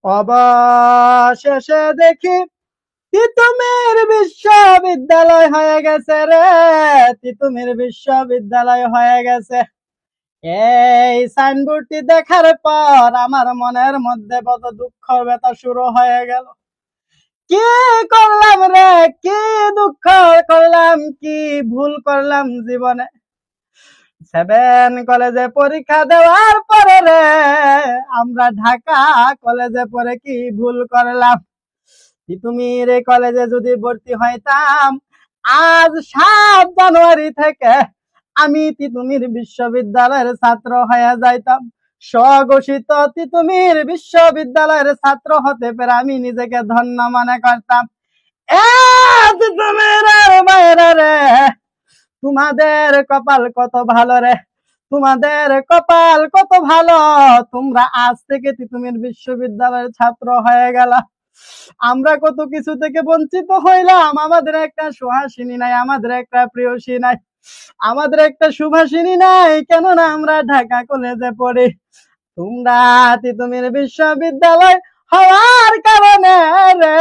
অবশেষে দেখি তিতুমির বিশ্ববিদ্যালয় হয়ে গেছে রে, তিতুমির বিশ্ববিদ্যালয় হয়ে গেছে। এই সাইনবোর্ডটি দেখার পর আমার মনের মধ্যে বড় দুঃখ ব্যথা শুরু হয়ে গেল। কি করলাম রে, কি দুঃখ করলাম, কি ভুল করলাম জীবনে। 7 কলেজে পরীক্ষা দেওয়ার পরে রে আমরা ঢাকা কলেজে পড়ে কি ভুল করলাম। তিতুমির এই কলেজে যদি ভর্তি হইতাম, আজ 7 জানুয়ারি থেকে আমি তিতুমির বিশ্ববিদ্যালয়ের ছাত্র হয়ে যাইতাম। স্বঘোষিত তিতুমির বিশ্ববিদ্যালয়ের ছাত্র হতে পেরে আমি নিজেকে ধন্য মনে করতাম। তিতুমির বাইরে রে, তোমাদের কপাল কত ভালো রে, তোমাদের কপাল কত ভালো, তোমরা আজ থেকে তিতুমির বিশ্ববিদ্যালয়ের ছাত্র হয়ে গেলা। আমরা কত কিছু থেকে বঞ্চিত হইলাম। আমাদের একটা সুহাসিনী নাই, আমাদের একটা প্রিয়সী নাই, আমাদের একটা সুভাষিনী নাই, কেননা আমরা ঢাকা কলেজে পড়ি। তোমরা তিতুমির বিশ্ববিদ্যালয় হওয়ার কারণে রে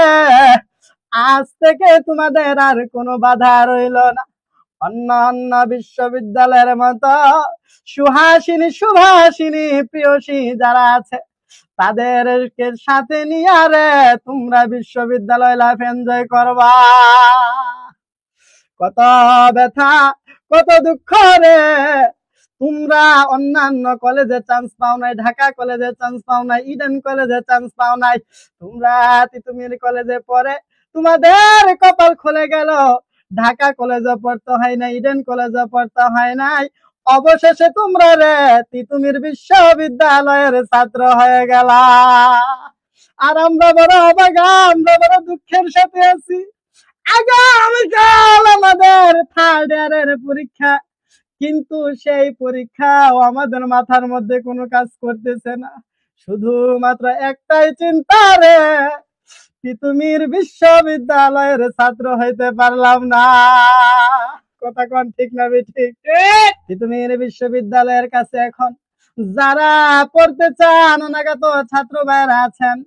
আজ থেকে তোমাদের আর কোনো বাধা রইল না। অন্যান্য বিশ্ববিদ্যালয়ের মতো সুহাসিনী সুভাষিনী প্রিয়সী যারা আছে তাদেরকে সাথে নিয়ে রে তোমরা বিশ্ববিদ্যালয় লাইফ এনজয় করবা। কত ব্যথা, কত দুঃখ রে, তোমরা অন্যান্য কলেজে চান্স পাও নাই, ঢাকা কলেজে চান্স পাও নাই, ইডেন কলেজে চান্স পাও নাই, তোমরা তিতুমির কলেজে পড়ে তোমাদের কপাল খুলে গেল। ঢাকা কলেজে পড়তে হয় না, ইডেন কলেজে পড়তে হয় নাই, অবশেষে তোমরা রে তিতুমির বিশ্ববিদ্যালয়ের ছাত্র হয়ে গেলা। আর আমরা বড় অবাগা, আমরা বড় দুঃখের সাথে আছি। আগামীকাল আমাদের 3rd ইয়ারের পরীক্ষা, কিন্তু সেই পরীক্ষাও আমাদের মাথার মধ্যে কোনো কাজ করতেছে না। শুধুমাত্র একটাই চিন্তা রে, তিতুমির বিশ্ববিদ্যালয়ের ছাত্র হইতে পারলাম না। কথা কোন ঠিক না ঠিক? তিতুমির বিশ্ববিদ্যালয়ের কাছে এখন যারা পড়তে চান অনাগত ছাত্র ভাইরা আছেন,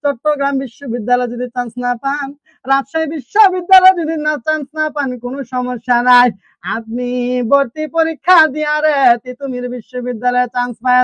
চট্টগ্রাম বিশ্ববিদ্যালয় যদি চান্স না পান, রাজশাহী বিশ্ববিদ্যালয় যদি না চান্স না পান, কোনো সমস্যা নাই, আপনি ভর্তি পরীক্ষা দিয়ে রে তিতুমির বিশ্ববিদ্যালয়ে চান্স পায়